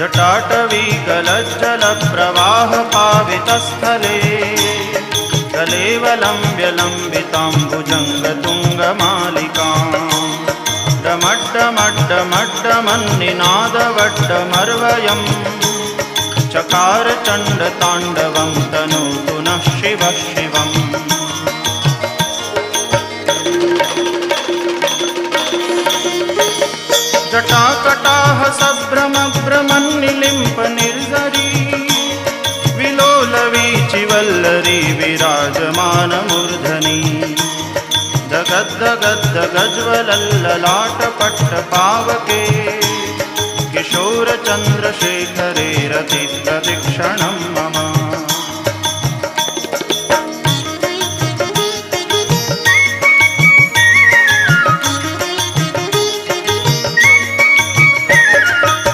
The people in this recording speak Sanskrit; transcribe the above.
जटाटवीकलज्जलप्रवाहपावितस्थले कलेवलम्ब्य लम्बिताम्बुजङ्गतुङ्गमालिकाम् डमड्डमड्डमड्डमन्निनादवड्डमर्वयम् चकार चण्डताण्डवं तनोतु नः शिवः शिवम्। जटाकटाह सभ्रमभ्रमन्निलिम्प निर्झरी विलोलवीचिवल्लरी विराजमानमूर्धनि दगद्दगद्दगज्ज्वलल्ललाटपट्टपावके किशोरचन्द्रशेखरे रतिप्रतिक्षणं मम।